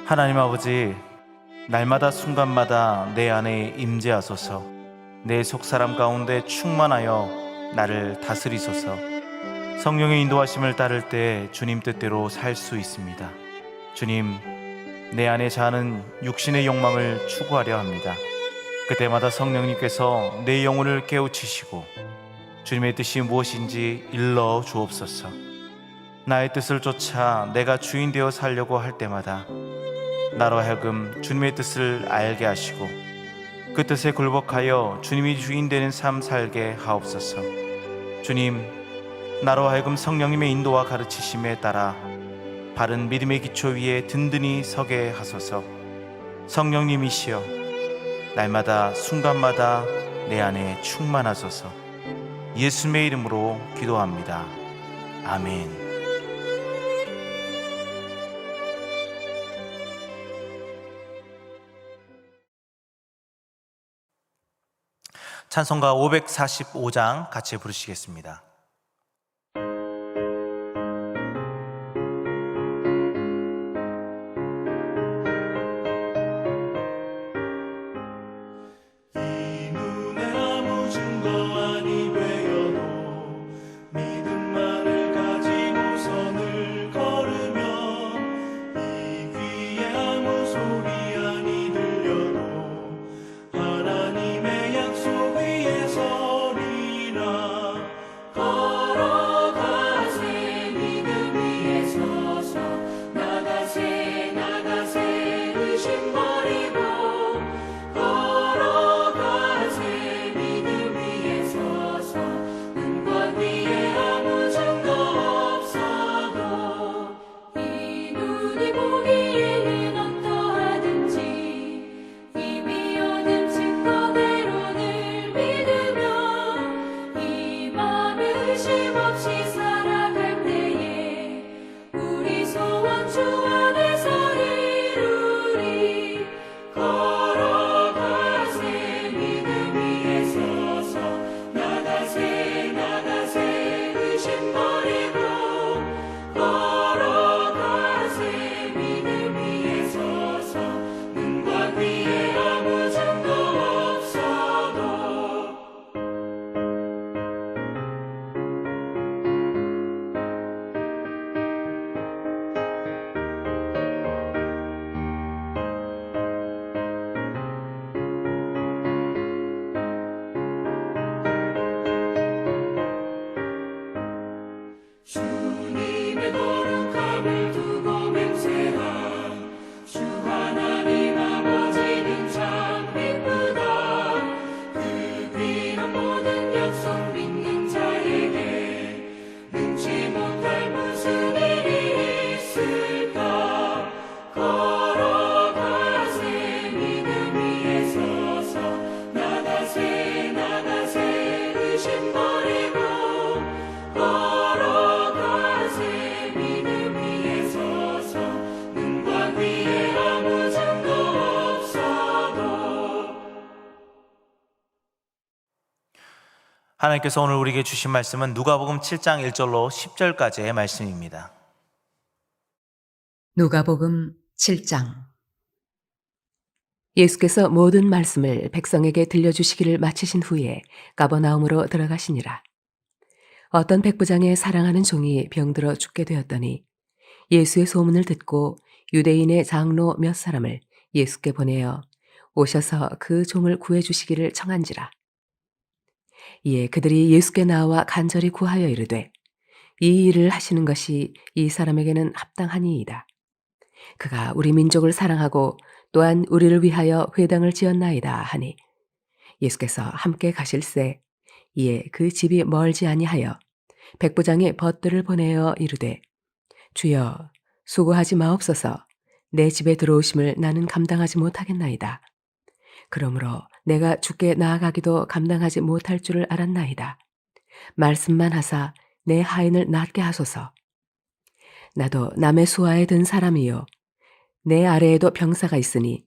하나님 아버지, 날마다 순간마다 내 안에 임재하소서. 내 속사람 가운데 충만하여 나를 다스리소서. 성령의 인도하심을 따를 때 주님 뜻대로 살 수 있습니다. 주님, 내 안에 자는 육신의 욕망을 추구하려 합니다. 그때마다 성령님께서 내 영혼을 깨우치시고 주님의 뜻이 무엇인지 일러 주옵소서. 나의 뜻을 쫓아 내가 주인 되어 살려고 할 때마다 나로 하여금 주님의 뜻을 알게 하시고 그 뜻에 굴복하여 주님이 주인 되는 삶 살게 하옵소서. 주님, 나로 하여금 성령님의 인도와 가르치심에 따라 바른 믿음의 기초 위에 든든히 서게 하소서. 성령님이시여, 날마다 순간마다 내 안에 충만하소서. 예수님의 이름으로 기도합니다. 아멘. 찬송가 545장 같이 부르시겠습니다. 하나님께서 오늘 우리에게 주신 말씀은 누가복음 7장 1절로 10절까지의 말씀입니다. 누가복음 7장. 예수께서 모든 말씀을 백성에게 들려주시기를 마치신 후에 가버나움으로 들어가시니라. 어떤 백부장의 사랑하는 종이 병들어 죽게 되었더니 예수의 소문을 듣고 유대인의 장로 몇 사람을 예수께 보내어 오셔서 그 종을 구해주시기를 청한지라. 이에 그들이 예수께 나와 간절히 구하여 이르되 이 일을 하시는 것이 이 사람에게는 합당하니이다. 그가 우리 민족을 사랑하고 또한 우리를 위하여 회당을 지었나이다 하니 예수께서 함께 가실새 이에 그 집이 멀지 아니하여 백부장이 벗들을 보내어 이르되 주여 수고하지 마옵소서. 내 집에 들어오심을 나는 감당하지 못하겠나이다. 그러므로 내가 주께 나아가기도 감당하지 못할 줄을 알았나이다. 말씀만 하사 내 하인을 낫게 하소서. 나도 남의 수하에 든 사람이요 내 아래에도 병사가 있으니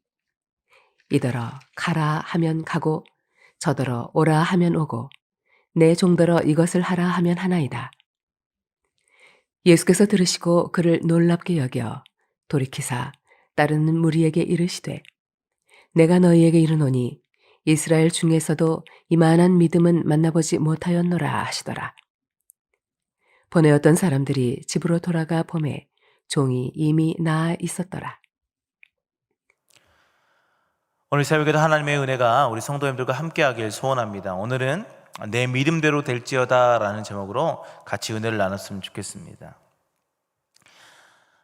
이더러 가라 하면 가고 저더러 오라 하면 오고 내 종더러 이것을 하라 하면 하나이다. 예수께서 들으시고 그를 놀랍게 여겨 돌이키사 따르는 무리에게 이르시되 내가 너희에게 이르노니 이스라엘 중에서도 이만한 믿음은 만나보지 못하였노라 하시더라. 보내었던 사람들이 집으로 돌아가 보매 종이 이미 나아 있었더라. 오늘 새벽에도 하나님의 은혜가 우리 성도님들과 함께하길 소원합니다. 오늘은 내 믿음대로 될지어다 라는 제목으로 같이 은혜를 나눴으면 좋겠습니다.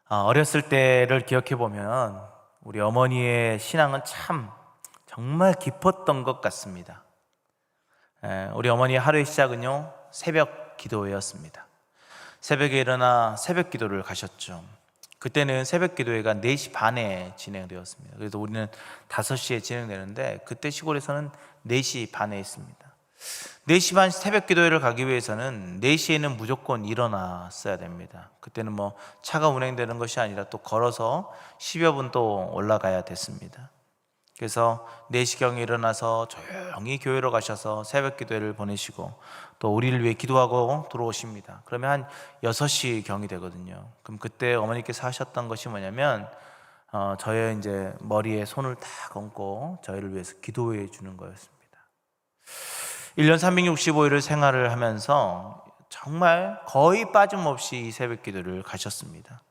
어렸을 때를 기억해 보면 우리 어머니의 신앙은 참 정말 깊었던 것 같습니다. 우리 어머니의 하루의 시작은요, 새벽 기도회였습니다. 새벽에 일어나 새벽 기도를 가셨죠. 그때는 새벽 기도회가 4시 반에 진행되었습니다. 그래서 우리는 5시에 진행되는데 그때 시골에서는 4시 반에 했습니다. 4시 반 새벽 기도회를 가기 위해서는 4시에는 무조건 일어났어야 됩니다. 그때는 뭐 차가 운행되는 것이 아니라 또 걸어서 10여 분 또 올라가야 됐습니다. 그래서 4시경에 일어나서 조용히 교회로 가셔서 새벽 기도회를 보내시고 또 우리를 위해 기도하고 들어오십니다. 그러면 한 6시경이 되거든요. 그럼 그때 어머니께서 하셨던 것이 뭐냐면 저의 이제 머리에 손을 딱 얹고 저희를 위해서 기도해 주는 거였습니다. 1년 365일을 생활을 하면서 정말 거의 빠짐없이 이 새벽 기도를 가셨습니다.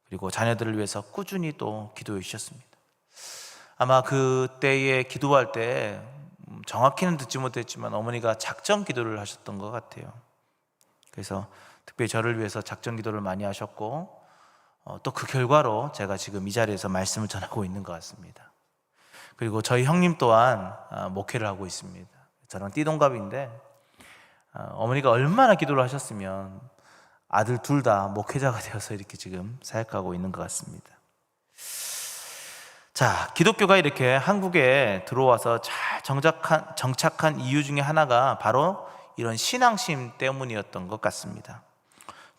그리고 자녀들을 위해서 꾸준히 또 기도해 주셨습니다. 아마 그때에 기도할 때 정확히는 듣지 못했지만 어머니가 작정 기도를 하셨던 것 같아요. 그래서 특별히 저를 위해서 작정 기도를 많이 하셨고 또 그 결과로 제가 지금 이 자리에서 말씀을 전하고 있는 것 같습니다. 그리고 저희 형님 또한 목회를 하고 있습니다. 저랑 띠동갑인데 어머니가 얼마나 기도를 하셨으면 아들 둘 다 목회자가 되어서 이렇게 지금 사역하고 있는 것 같습니다. 자, 기독교가 이렇게 한국에 들어와서 잘 정착한 이유 중에 하나가 바로 이런 신앙심 때문이었던 것 같습니다.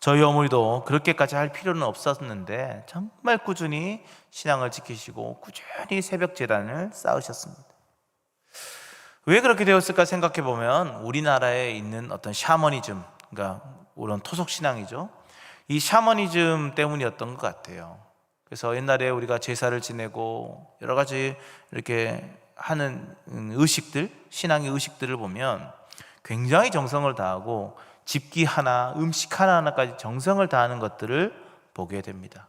저희 어머니도 그렇게까지 할 필요는 없었는데 정말 꾸준히 신앙을 지키시고 꾸준히 새벽 제단을 쌓으셨습니다. 왜 그렇게 되었을까 생각해 보면 우리나라에 있는 어떤 샤머니즘, 그러니까 이런 토속 신앙이죠. 이 샤머니즘 때문이었던 것 같아요. 그래서 옛날에 우리가 제사를 지내고 여러 가지 이렇게 하는 의식들, 신앙의 의식들을 보면 굉장히 정성을 다하고 집기 하나, 음식 하나하나까지 정성을 다하는 것들을 보게 됩니다.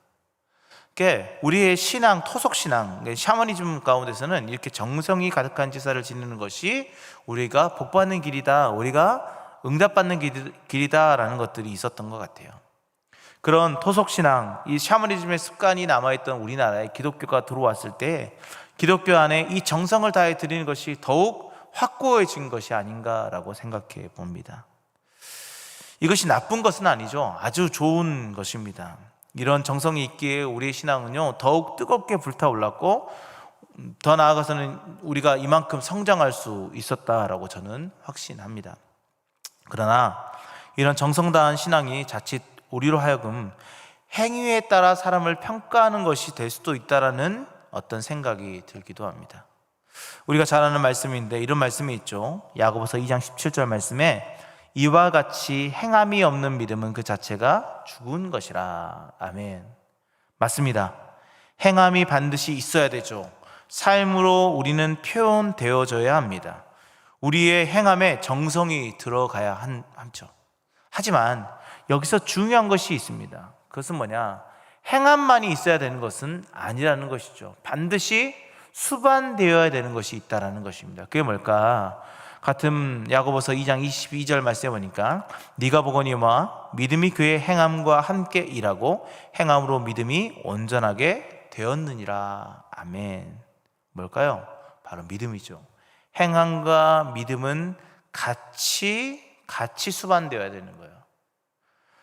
그러니까 우리의 신앙, 토속 신앙, 샤머니즘 가운데서는 이렇게 정성이 가득한 제사를 지내는 것이 우리가 복받는 길이다, 우리가 응답받는 길이다라는 것들이 있었던 것 같아요. 그런 토속신앙, 이 샤머니즘의 습관이 남아있던 우리나라에 기독교가 들어왔을 때 기독교 안에 이 정성을 다해 드리는 것이 더욱 확고해진 것이 아닌가라고 생각해 봅니다. 이것이 나쁜 것은 아니죠. 아주 좋은 것입니다. 이런 정성이 있기에 우리의 신앙은요 더욱 뜨겁게 불타올랐고 더 나아가서는 우리가 이만큼 성장할 수 있었다라고 저는 확신합니다. 그러나 이런 정성 다한 신앙이 자칫 우리로 하여금 행위에 따라 사람을 평가하는 것이 될 수도 있다라는 어떤 생각이 들기도 합니다. 우리가 잘 아는 말씀인데 이런 말씀이 있죠. 야고보서 2장 17절 말씀에 이와 같이 행함이 없는 믿음은 그 자체가 죽은 것이라. 아멘. 맞습니다. 행함이 반드시 있어야 되죠. 삶으로 우리는 표현되어져야 합니다. 우리의 행함에 정성이 들어가야 하죠. 하지만 여기서 중요한 것이 있습니다. 그것은 뭐냐? 행함만이 있어야 되는 것은 아니라는 것이죠. 반드시 수반되어야 되는 것이 있다는 것입니다. 그게 뭘까? 같은 야고보서 2장 22절 말씀에 보니까 네가 보거니와 믿음이 그의 행함과 함께 일하고 행함으로 믿음이 온전하게 되었느니라. 아멘. 뭘까요? 바로 믿음이죠. 행함과 믿음은 같이 수반되어야 되는 거예요.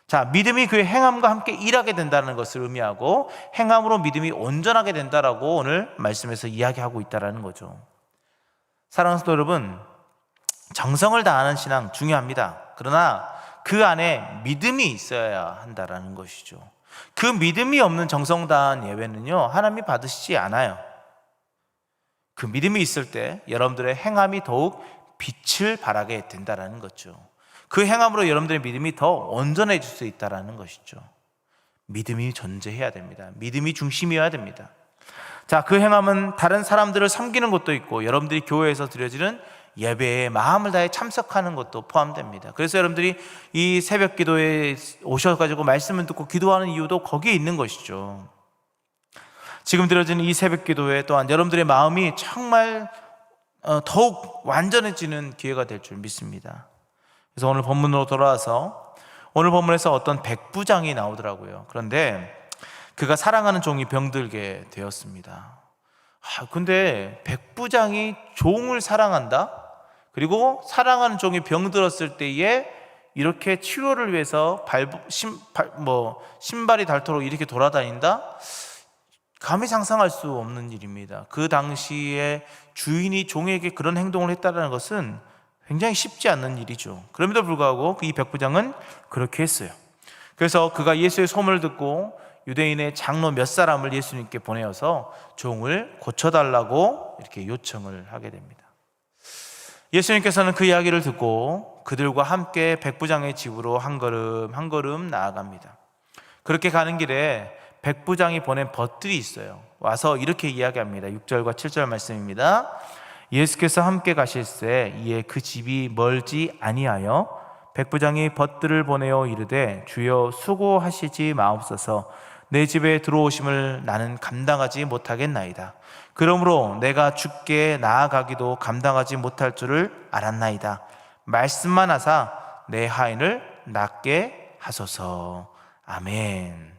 자, 믿음이 그의 행함과 함께 일하게 된다는 것을 의미하고 행함으로 믿음이 온전하게 된다라고 오늘 말씀에서 이야기하고 있다는 거죠. 사랑하는 성도 여러분, 정성을 다하는 신앙 중요합니다. 그러나 그 안에 믿음이 있어야 한다는 것이죠. 그 믿음이 없는 정성 다한 예배는요 하나님이 받으시지 않아요. 그 믿음이 있을 때 여러분들의 행함이 더욱 빛을 발하게 된다는 거죠. 그 행함으로 여러분들의 믿음이 더 온전해질 수 있다는 것이죠. 믿음이 존재해야 됩니다. 믿음이 중심이어야 됩니다. 자, 그 행함은 다른 사람들을 섬기는 것도 있고 여러분들이 교회에서 드려지는 예배에 마음을 다해 참석하는 것도 포함됩니다. 그래서 여러분들이 이 새벽 기도에 오셔가지고 말씀을 듣고 기도하는 이유도 거기에 있는 것이죠. 지금 드려지는 이 새벽 기도에 또한 여러분들의 마음이 정말 더욱 완전해지는 기회가 될 줄 믿습니다. 그래서 오늘 본문으로 돌아와서 오늘 본문에서 어떤 백부장이 나오더라고요. 그런데 그가 사랑하는 종이 병들게 되었습니다. 근데 백부장이 종을 사랑한다? 그리고 사랑하는 종이 병들었을 때에 이렇게 치료를 위해서 신발이 닳도록 이렇게 돌아다닌다? 감히 상상할 수 없는 일입니다. 그 당시에 주인이 종에게 그런 행동을 했다는 것은 굉장히 쉽지 않는 일이죠. 그럼에도 불구하고 이 백부장은 그렇게 했어요. 그래서 그가 예수의 소문을 듣고 유대인의 장로 몇 사람을 예수님께 보내어서 종을 고쳐달라고 이렇게 요청을 하게 됩니다. 예수님께서는 그 이야기를 듣고 그들과 함께 백부장의 집으로 한 걸음 한 걸음 나아갑니다. 그렇게 가는 길에 백부장이 보낸 벗들이 있어요. 와서 이렇게 이야기합니다. 6절과 7절 말씀입니다. 예수께서 함께 가실새 이에 그 집이 멀지 아니하여 백부장이 벗들을 보내어 이르되 주여 수고하시지 마옵소서 내 집에 들어오심을 나는 감당하지 못하겠나이다. 그러므로 내가 주께 나아가기도 감당하지 못할 줄을 알았나이다. 말씀만 하사 내 하인을 낫게 하소서. 아멘.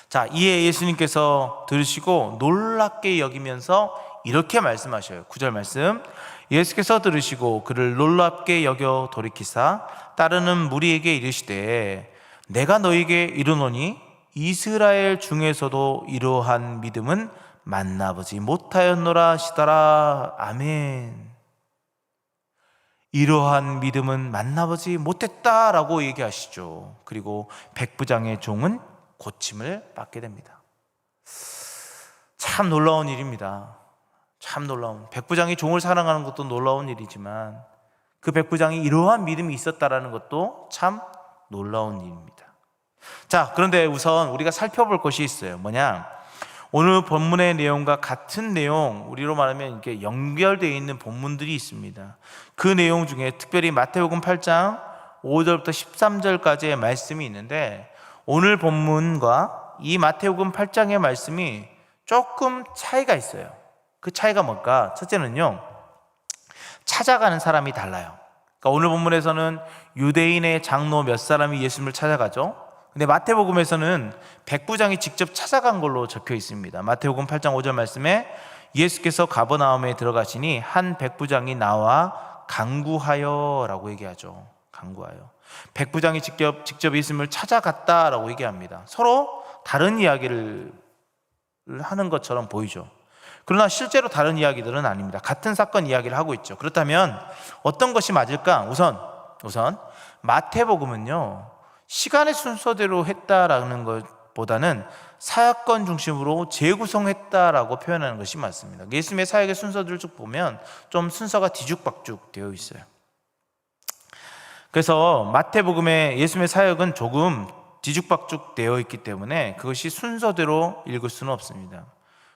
자, 이에 예수님께서 들으시고 놀랍게 여기면서 이렇게 말씀하셔요. 9절 말씀. 예수께서 들으시고 그를 놀랍게 여겨 돌이키사 따르는 무리에게 이르시되 내가 너에게 이르노니 이스라엘 중에서도 이러한 믿음은 만나보지 못하였노라 하시더라. 아멘. 이러한 믿음은 만나보지 못했다라고 얘기하시죠. 그리고 백부장의 종은 고침을 받게 됩니다. 참 놀라운 일입니다. 참 놀라운, 백부장이 종을 사랑하는 것도 놀라운 일이지만 그 백부장이 이러한 믿음이 있었다라는 것도 참 놀라운 일입니다. 자, 그런데 우선 우리가 살펴볼 것이 있어요. 뭐냐? 오늘 본문의 내용과 같은 내용, 우리로 말하면 이렇게 연결되어 있는 본문들이 있습니다. 그 내용 중에 특별히 마태복음 8장 5절부터 13절까지의 말씀이 있는데 오늘 본문과 이 마태복음 8장의 말씀이 조금 차이가 있어요. 그 차이가 뭘까? 첫째는요, 찾아가는 사람이 달라요. 그러니까 오늘 본문에서는 유대인의 장로 몇 사람이 예수님을 찾아가죠. 근데 마태복음에서는 백부장이 직접 찾아간 걸로 적혀 있습니다. 마태복음 8장 5절 말씀에 예수께서 가버나움에 들어가시니 한 백부장이 나와 간구하여 라고 얘기하죠. 간구하여. 백부장이 직접 예수님을 찾아갔다라고 얘기합니다. 서로 다른 이야기를 하는 것처럼 보이죠. 그러나 실제로 다른 이야기들은 아닙니다. 같은 사건 이야기를 하고 있죠. 그렇다면 어떤 것이 맞을까? 우선 마태복음은요, 시간의 순서대로 했다라는 것보다는 사건 중심으로 재구성했다라고 표현하는 것이 맞습니다. 예수님의 사역의 순서들을 쭉 보면 좀 순서가 뒤죽박죽 되어 있어요. 그래서 마태복음의 예수님의 사역은 조금 뒤죽박죽 되어 있기 때문에 그것이 순서대로 읽을 수는 없습니다.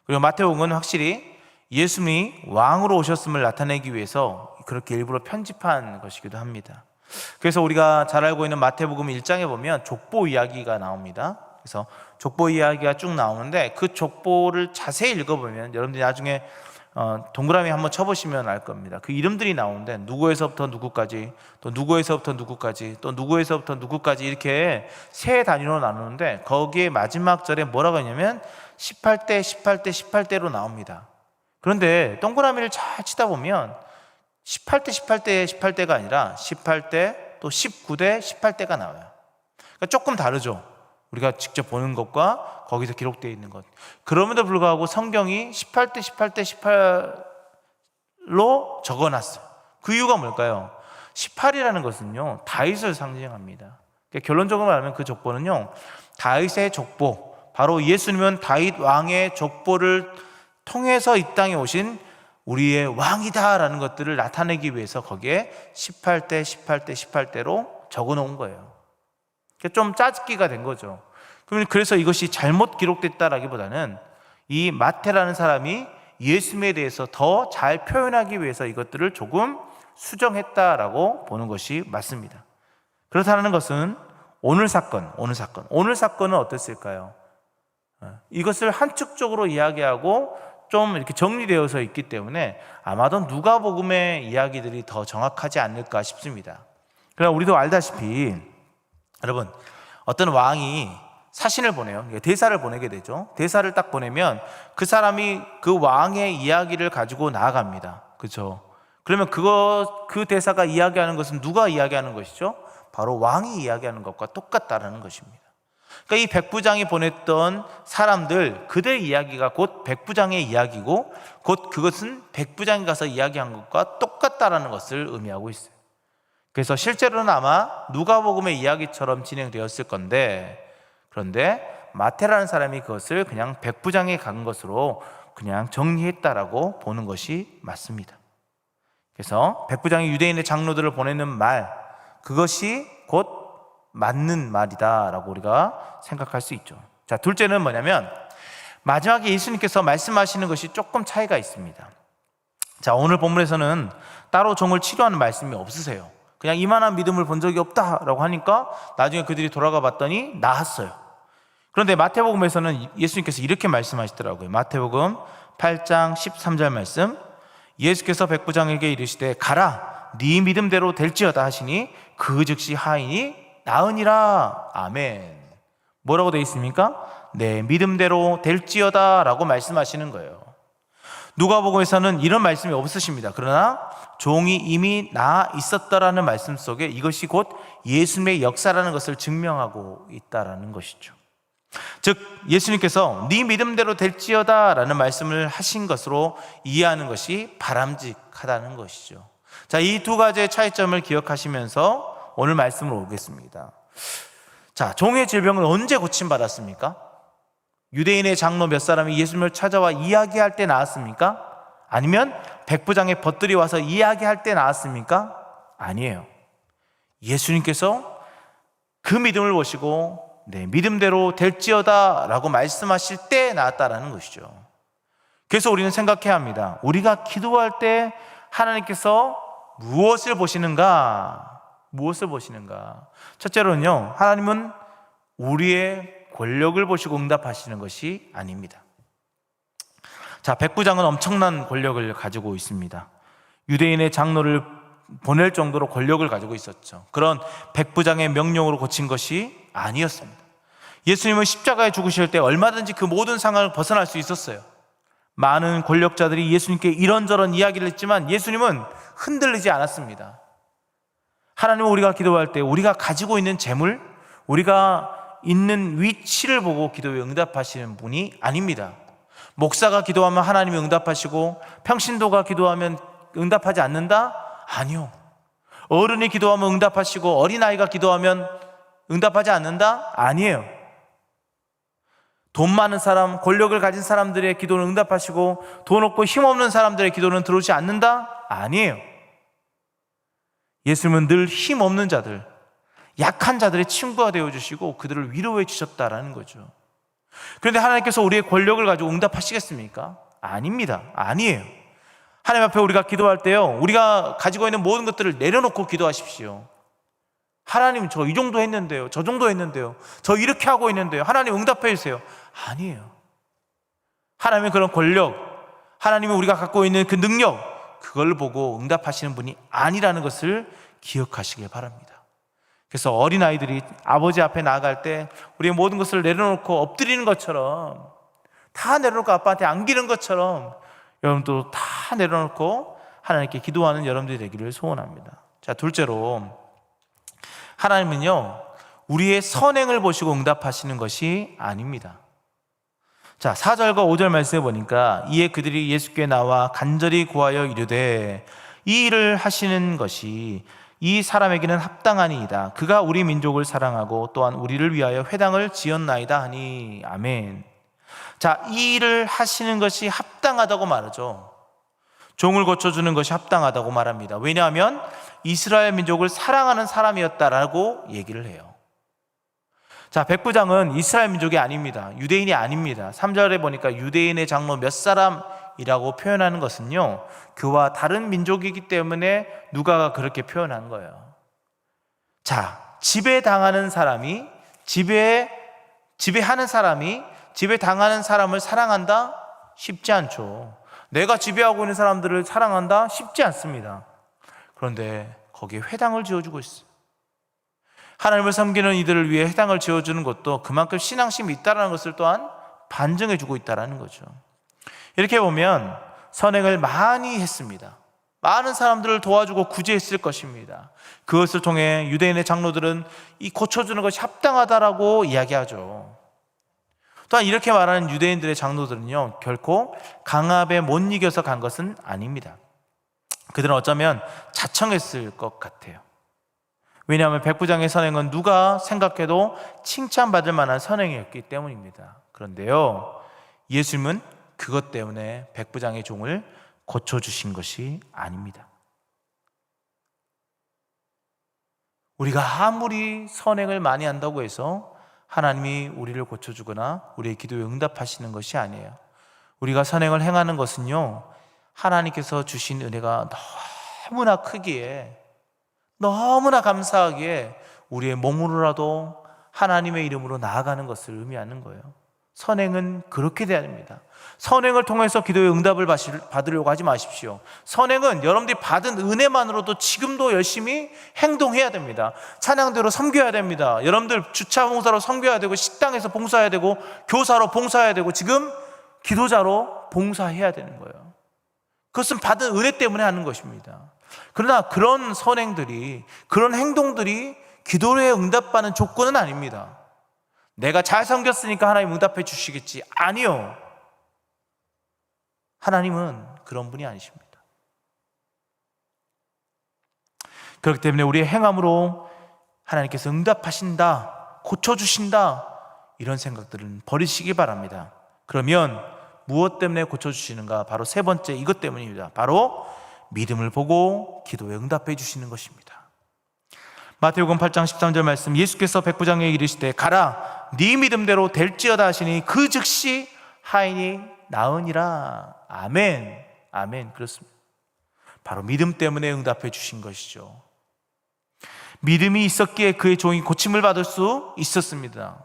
그리고 마태복음은 확실히 예수님이 왕으로 오셨음을 나타내기 위해서 그렇게 일부러 편집한 것이기도 합니다. 그래서 우리가 잘 알고 있는 마태복음 1장에 보면 족보 이야기가 나옵니다. 그래서 족보 이야기가 쭉 나오는데 그 족보를 자세히 읽어보면 여러분들이 나중에 동그라미 한번 쳐보시면 알 겁니다. 그 이름들이 나오는데 누구에서부터 누구까지, 또 누구에서부터 누구까지, 또 누구에서부터 누구까지 이렇게 세 단위로 나누는데 거기에 마지막 절에 뭐라고 하냐면 18대, 18대, 18대로 나옵니다. 그런데 동그라미를 잘 치다 보면 18대, 18대, 18대가 아니라 18대, 또 19대, 18대가 나와요. 그러니까 조금 다르죠. 우리가 직접 보는 것과 거기서 기록되어 있는 것. 그럼에도 불구하고 성경이 18대, 18대, 18로 적어놨어요. 그 이유가 뭘까요? 18이라는 것은요, 다윗을 상징합니다. 그러니까 결론적으로 말하면 그 족보는요, 다윗의 족보, 바로 예수님은 다윗 왕의 족보를 통해서 이 땅에 오신 우리의 왕이다라는 것들을 나타내기 위해서 거기에 18대, 18대, 18대로 적어 놓은 거예요. 좀 짜깁기가 된 거죠. 그러면 그래서 이것이 잘못 기록됐다라기보다는 이 마태라는 사람이 예수님에 대해서 더 잘 표현하기 위해서 이것들을 조금 수정했다라고 보는 것이 맞습니다. 그렇다는 것은 오늘 사건은 어땠을까요? 이것을 한축적으로 이야기하고 좀 이렇게 정리되어서 있기 때문에 아마도 누가복음의 이야기들이 더 정확하지 않을까 싶습니다. 그러나 우리도 알다시피 여러분, 어떤 왕이 사신을 보내요. 대사를 보내게 되죠. 대사를 딱 보내면 그 사람이 그 왕의 이야기를 가지고 나아갑니다. 그렇죠? 그러면 그 대사가 이야기하는 것은 누가 이야기하는 것이죠? 바로 왕이 이야기하는 것과 똑같다라는 것입니다. 그러니까 이 백부장이 보냈던 사람들, 그들의 이야기가 곧 백부장의 이야기고 곧 그것은 백부장이 가서 이야기한 것과 똑같다라는 것을 의미하고 있어요. 그래서 실제로는 아마 누가복음의 이야기처럼 진행되었을 건데, 그런데 마태라는 사람이 그것을 그냥 백부장이 간 것으로 그냥 정리했다라고 보는 것이 맞습니다. 그래서 백부장이 유대인의 장로들을 보내는 말, 그것이 곧 맞는 말이다라고 우리가 생각할 수 있죠. 자, 둘째는 뭐냐면 마지막에 예수님께서 말씀하시는 것이 조금 차이가 있습니다. 자, 오늘 본문에서는 따로 종을 치료하는 말씀이 없으세요. 그냥 이만한 믿음을 본 적이 없다라고 하니까 나중에 그들이 돌아가 봤더니 나았어요. 그런데 마태복음에서는 예수님께서 이렇게 말씀하시더라고요. 마태복음 8장 13절 말씀, 예수께서 백부장에게 이르시되 가라, 네 믿음대로 될지어다 하시니 그 즉시 하인이 나으니라. 아멘. 뭐라고 되어 있습니까? 내 믿음대로 될지어다 라고 말씀하시는 거예요. 누가복음에서는 이런 말씀이 없으십니다. 그러나 종이 이미 나아 있었다라는 말씀 속에 이것이 곧 예수님의 역사라는 것을 증명하고 있다라는 것이죠. 즉 예수님께서 네 믿음대로 될지어다 라는 말씀을 하신 것으로 이해하는 것이 바람직하다는 것이죠. 자, 이 두 가지의 차이점을 기억하시면서 오늘 말씀으로 오겠습니다. 자, 종의 질병은 언제 고침받았습니까? 유대인의 장로 몇 사람이 예수님을 찾아와 이야기할 때 나았습니까? 아니면 백부장의 벗들이 와서 이야기할 때 나았습니까? 아니에요. 예수님께서 그 믿음을 보시고 네, 믿음대로 될지어다 라고 말씀하실 때 나았다라는 것이죠. 그래서 우리는 생각해야 합니다. 우리가 기도할 때 하나님께서 무엇을 보시는가? 무엇을 보시는가? 첫째로는요, 하나님은 우리의 권력을 보시고 응답하시는 것이 아닙니다. 자, 백부장은 엄청난 권력을 가지고 있습니다. 유대인의 장로를 보낼 정도로 권력을 가지고 있었죠. 그런 백부장의 명령으로 고친 것이 아니었습니다. 예수님은 십자가에 죽으실 때 얼마든지 그 모든 상황을 벗어날 수 있었어요. 많은 권력자들이 예수님께 이런저런 이야기를 했지만 예수님은 흔들리지 않았습니다. 하나님은 우리가 기도할 때 우리가 가지고 있는 재물, 우리가 있는 위치를 보고 기도에 응답하시는 분이 아닙니다. 목사가 기도하면 하나님이 응답하시고 평신도가 기도하면 응답하지 않는다? 아니요. 어른이 기도하면 응답하시고 어린아이가 기도하면 응답하지 않는다? 아니에요. 돈 많은 사람, 권력을 가진 사람들의 기도는 응답하시고 돈 없고 힘없는 사람들의 기도는 들어오지 않는다? 아니에요. 예수님은 늘 힘없는 자들, 약한 자들의 친구가 되어주시고 그들을 위로해 주셨다라는 거죠. 그런데 하나님께서 우리의 권력을 가지고 응답하시겠습니까? 아닙니다. 아니에요. 하나님 앞에 우리가 기도할 때요, 우리가 가지고 있는 모든 것들을 내려놓고 기도하십시오. 하나님, 저 이 정도 했는데요, 저 정도 했는데요, 저 이렇게 하고 있는데요, 하나님 응답해 주세요. 아니에요. 하나님의 그런 권력, 하나님이 우리가 갖고 있는 그 능력, 그걸 보고 응답하시는 분이 아니라는 것을 기억하시길 바랍니다. 그래서 어린아이들이 아버지 앞에 나아갈 때 우리의 모든 것을 내려놓고 엎드리는 것처럼, 다 내려놓고 아빠한테 안기는 것처럼 여러분도 다 내려놓고 하나님께 기도하는 여러분들이 되기를 소원합니다. 자, 둘째로, 하나님은요, 우리의 선행을 보시고 응답하시는 것이 아닙니다. 자, 4절과 5절 말씀에 보니까 이에 그들이 예수께 나와 간절히 구하여 이르되 이 일을 하시는 것이 이 사람에게는 합당하니이다. 그가 우리 민족을 사랑하고 또한 우리를 위하여 회당을 지었나이다 하니. 아멘. 자, 이 일을 하시는 것이 합당하다고 말하죠. 종을 고쳐주는 것이 합당하다고 말합니다. 왜냐하면 이스라엘 민족을 사랑하는 사람이었다라고 얘기를 해요. 자, 백부장은 이스라엘 민족이 아닙니다. 유대인이 아닙니다. 3절에 보니까 유대인의 장로 몇 사람이라고 표현하는 것은요, 그와 다른 민족이기 때문에 누가가 그렇게 표현한 거예요. 자, 지배당하는 사람이 지배하는 사람이 지배당하는 사람을 사랑한다? 쉽지 않죠. 내가 지배하고 있는 사람들을 사랑한다? 쉽지 않습니다. 그런데 거기에 회당을 지어주고 있어요. 하나님을 섬기는 이들을 위해 회당을 지어주는 것도 그만큼 신앙심이 있다는 것을 또한 반증해주고 있다는 거죠. 이렇게 보면 선행을 많이 했습니다. 많은 사람들을 도와주고 구제했을 것입니다. 그것을 통해 유대인의 장로들은 이 고쳐주는 것이 합당하다라고 이야기하죠. 또한 이렇게 말하는 유대인들의 장로들은요, 결코 강압에 못 이겨서 간 것은 아닙니다. 그들은 어쩌면 자청했을 것 같아요. 왜냐하면 백부장의 선행은 누가 생각해도 칭찬받을 만한 선행이었기 때문입니다. 그런데요, 예수님은 그것 때문에 백부장의 종을 고쳐주신 것이 아닙니다. 우리가 아무리 선행을 많이 한다고 해서 하나님이 우리를 고쳐주거나 우리의 기도에 응답하시는 것이 아니에요. 우리가 선행을 행하는 것은요, 하나님께서 주신 은혜가 너무나 크기에, 너무나 감사하기에 우리의 몸으로라도 하나님의 이름으로 나아가는 것을 의미하는 거예요. 선행은 그렇게 돼야 됩니다. 선행을 통해서 기도의 응답을 받으려고 하지 마십시오. 선행은 여러분들이 받은 은혜만으로도 지금도 열심히 행동해야 됩니다. 찬양대로 섬겨야 됩니다. 여러분들 주차 봉사로 섬겨야 되고, 식당에서 봉사해야 되고, 교사로 봉사해야 되고, 지금 기도자로 봉사해야 되는 거예요. 그것은 받은 은혜 때문에 하는 것입니다. 그러나 그런 선행들이, 그런 행동들이 기도에 응답받는 조건은 아닙니다. 내가 잘 섬겼으니까 하나님 응답해 주시겠지. 아니요. 하나님은 그런 분이 아니십니다. 그렇기 때문에 우리의 행함으로 하나님께서 응답하신다, 고쳐주신다, 이런 생각들은 버리시기 바랍니다. 그러면 무엇 때문에 고쳐주시는가? 바로 세 번째, 이것 때문입니다. 바로 믿음을 보고 기도에 응답해 주시는 것입니다. 마태복음 8장 13절 말씀, 예수께서 백부장에게 이르시되 가라, 네 믿음대로 될지어다 하시니 그 즉시 하인이 나으니라. 아멘. 아멘. 그렇습니다. 바로 믿음 때문에 응답해 주신 것이죠. 믿음이 있었기에 그의 종이 고침을 받을 수 있었습니다.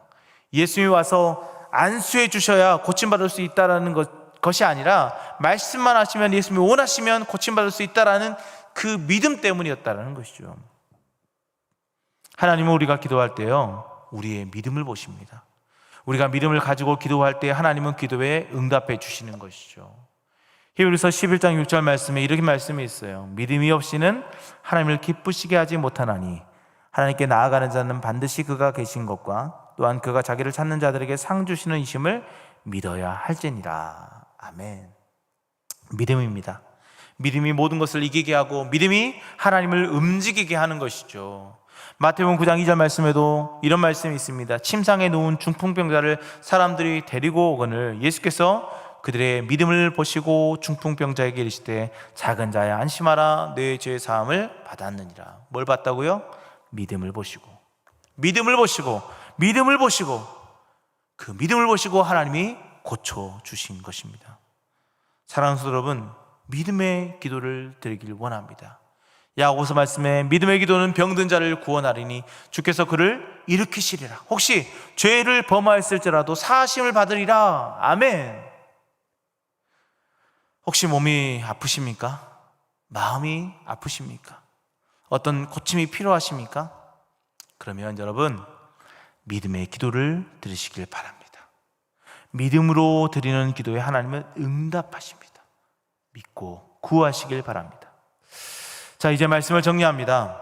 예수님이 와서 안수해 주셔야 고침받을 수 있다는 것이 아니라 말씀만 하시면, 예수님이 원하시면 고침받을 수 있다는 그 믿음 때문이었다는 것이죠. 하나님은 우리가 기도할 때요, 우리의 믿음을 보십니다. 우리가 믿음을 가지고 기도할 때 하나님은 기도에 응답해 주시는 것이죠. 히브리서 11장 6절 말씀에 이렇게 말씀이 있어요. 믿음이 없이는 하나님을 기쁘시게 하지 못하나니 하나님께 나아가는 자는 반드시 그가 계신 것과 또한 그가 자기를 찾는 자들에게 상 주시는 이심을 믿어야 할지니라. 아멘. 믿음입니다. 믿음이 모든 것을 이기게 하고 믿음이 하나님을 움직이게 하는 것이죠. 마태복음 9장 2절 말씀에도 이런 말씀이 있습니다. 침상에 누운 중풍병자를 사람들이 데리고 오거늘 예수께서 그들의 믿음을 보시고 중풍병자에게 이르시되 작은 자야 안심하라, 내 죄 사함을 받았느니라. 뭘 봤다고요? 믿음을 보시고, 믿음을 보시고, 믿음을 보시고, 그 믿음을 보시고 하나님이 고쳐주신 것입니다. 사랑하는 성도 여러분, 믿음의 기도를 드리길 원합니다. 야고보서 말씀에 믿음의 기도는 병든 자를 구원하리니 주께서 그를 일으키시리라. 혹시 죄를 범하였을지라도 사하심을 받으리라. 아멘. 혹시 몸이 아프십니까? 마음이 아프십니까? 어떤 고침이 필요하십니까? 그러면 여러분, 믿음의 기도를 드리시길 바랍니다. 믿음으로 드리는 기도에 하나님은 응답하십니다. 믿고 구하시길 바랍니다. 자, 이제 말씀을 정리합니다.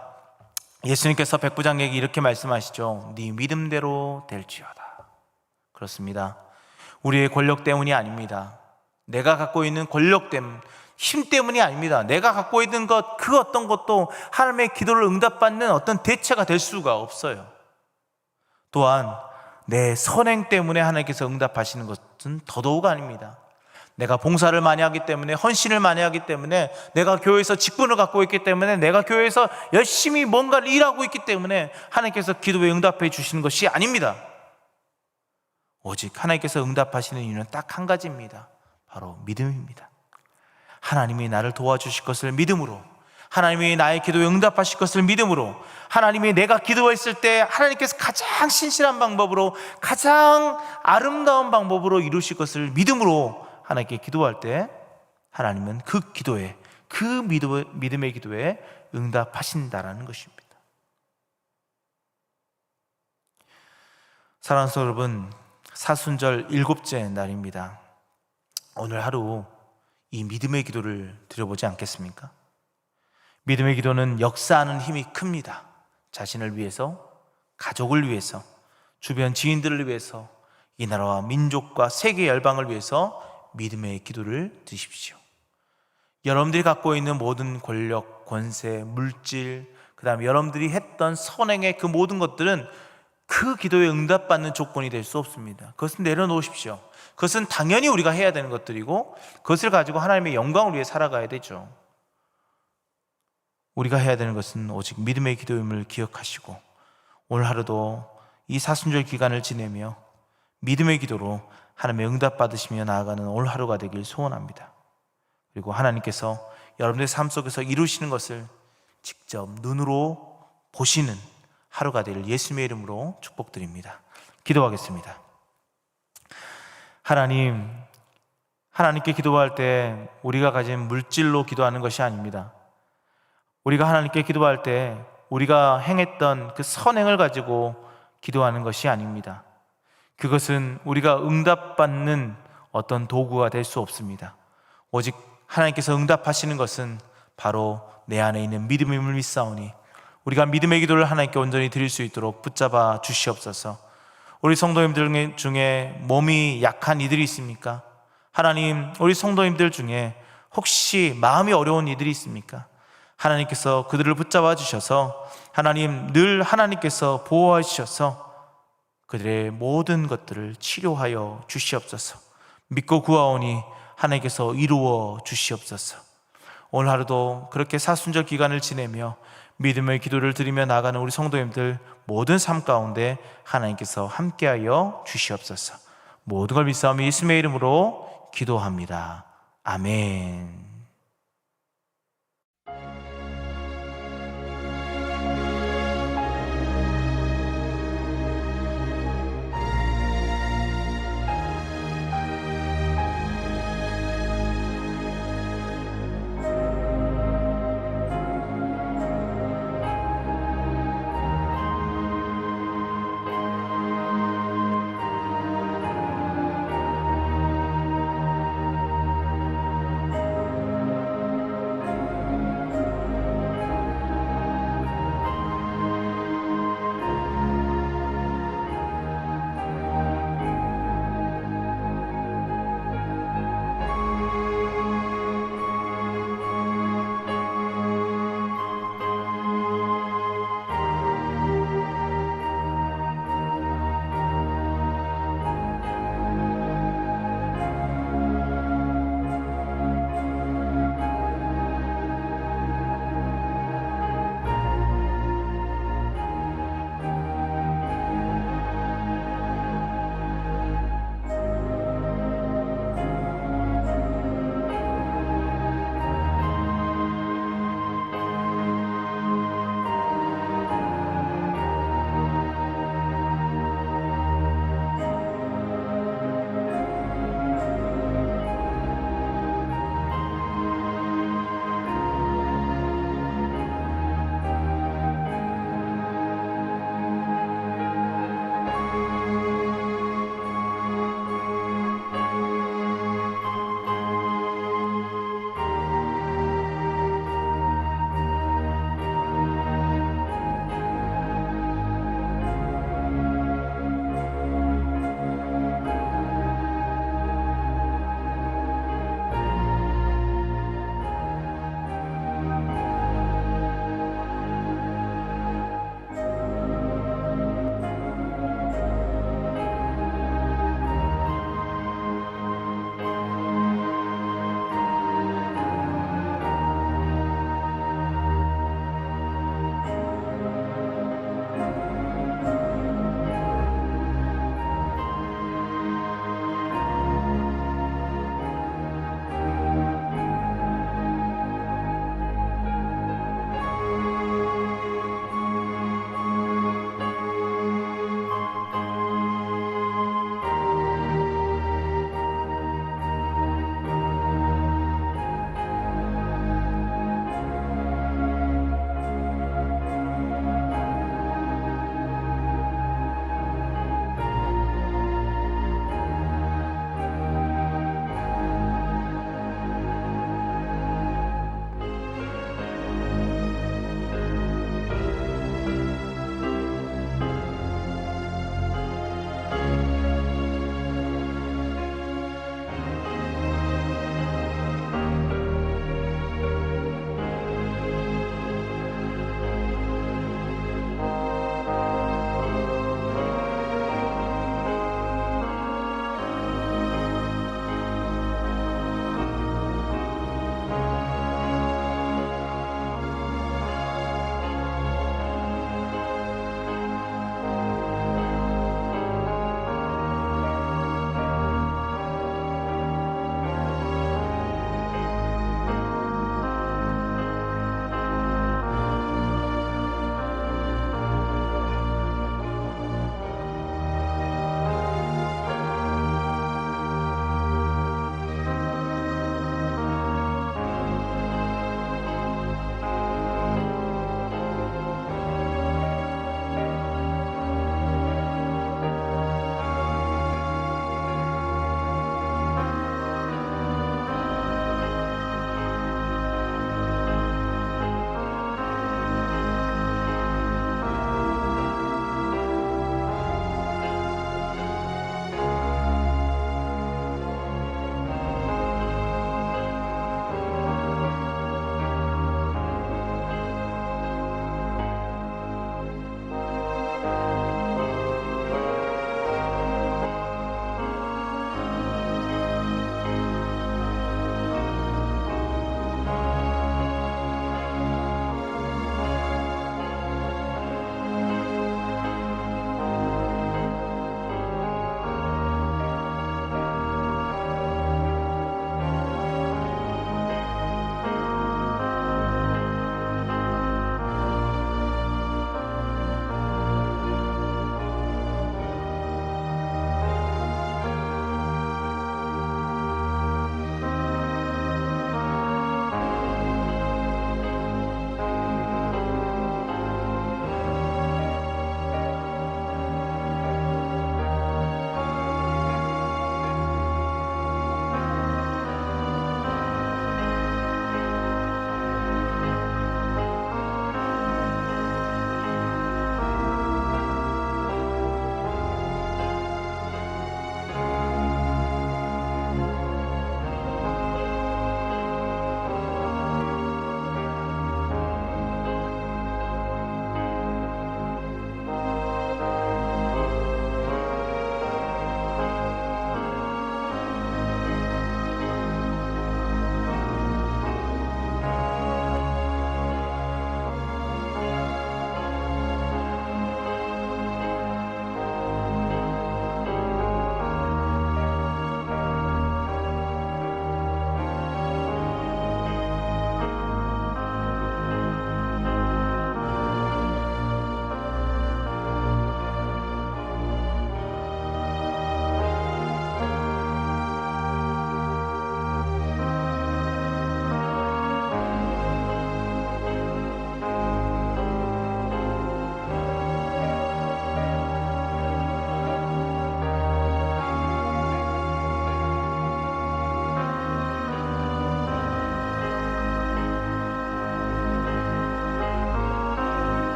예수님께서 백부장에게 이렇게 말씀하시죠. 네 믿음대로 될지어다. 그렇습니다. 우리의 권력 때문이 아닙니다. 내가 갖고 있는 권력 때문, 힘 때문이 아닙니다. 내가 갖고 있는 것, 그 어떤 것도 하나님의 기도를 응답받는 어떤 대체가 될 수가 없어요. 또한 내 선행 때문에 하나님께서 응답하시는 것은 더더욱 아닙니다. 내가 봉사를 많이 하기 때문에, 헌신을 많이 하기 때문에, 내가 교회에서 직분을 갖고 있기 때문에, 내가 교회에서 열심히 뭔가를 일하고 있기 때문에 하나님께서 기도에 응답해 주시는 것이 아닙니다. 오직 하나님께서 응답하시는 이유는 딱 한 가지입니다. 바로 믿음입니다. 하나님이 나를 도와주실 것을 믿음으로, 하나님이 나의 기도에 응답하실 것을 믿음으로, 하나님이 내가 기도했을 때 하나님께서 가장 신실한 방법으로, 가장 아름다운 방법으로 이루실 것을 믿음으로 하나님께 기도할 때 하나님은 그 기도에, 그 믿음의 기도에 응답하신다라는 것입니다. 사랑하는 여러분, 사순절 7째 날입니다. 오늘 하루 이 믿음의 기도를 드려보지 않겠습니까? 믿음의 기도는 역사하는 힘이 큽니다. 자신을 위해서, 가족을 위해서, 주변 지인들을 위해서, 이 나라와 민족과 세계 열방을 위해서 믿음의 기도를 드십시오. 여러분들이 갖고 있는 모든 권력, 권세, 물질, 그 다음에 여러분들이 했던 선행의 그 모든 것들은 그 기도에 응답받는 조건이 될 수 없습니다. 그것은 내려놓으십시오. 그것은 당연히 우리가 해야 되는 것들이고 그것을 가지고 하나님의 영광을 위해 살아가야 되죠. 우리가 해야 되는 것은 오직 믿음의 기도임을 기억하시고 오늘 하루도 이 사순절 기간을 지내며 믿음의 기도로 하나님의 응답 받으시며 나아가는 오늘 하루가 되길 소원합니다. 그리고 하나님께서 여러분들의 삶 속에서 이루시는 것을 직접 눈으로 보시는 하루가 되길 예수님의 이름으로 축복드립니다. 기도하겠습니다. 하나님께 기도할 때 우리가 가진 물질로 기도하는 것이 아닙니다. 우리가 하나님께 기도할 때 우리가 행했던 그 선행을 가지고 기도하는 것이 아닙니다. 그것은 우리가 응답받는 어떤 도구가 될 수 없습니다. 오직 하나님께서 응답하시는 것은 바로 내 안에 있는 믿음임을 믿사오니 우리가 믿음의 기도를 하나님께 온전히 드릴 수 있도록 붙잡아 주시옵소서. 우리 성도님들 중에 몸이 약한 이들이 있습니까? 하나님, 우리 성도님들 중에 혹시 마음이 어려운 이들이 있습니까? 하나님께서 그들을 붙잡아 주셔서 하나님, 늘 하나님께서 보호해 주셔서 그들의 모든 것들을 치료하여 주시옵소서. 믿고 구하오니 하나님께서 이루어 주시옵소서. 오늘 하루도 그렇게 사순절 기간을 지내며 믿음의 기도를 드리며 나가는 우리 성도님들 모든 삶 가운데 하나님께서 함께하여 주시옵소서. 모든 걸 믿사오며 예수님의 이름으로 기도합니다. 아멘.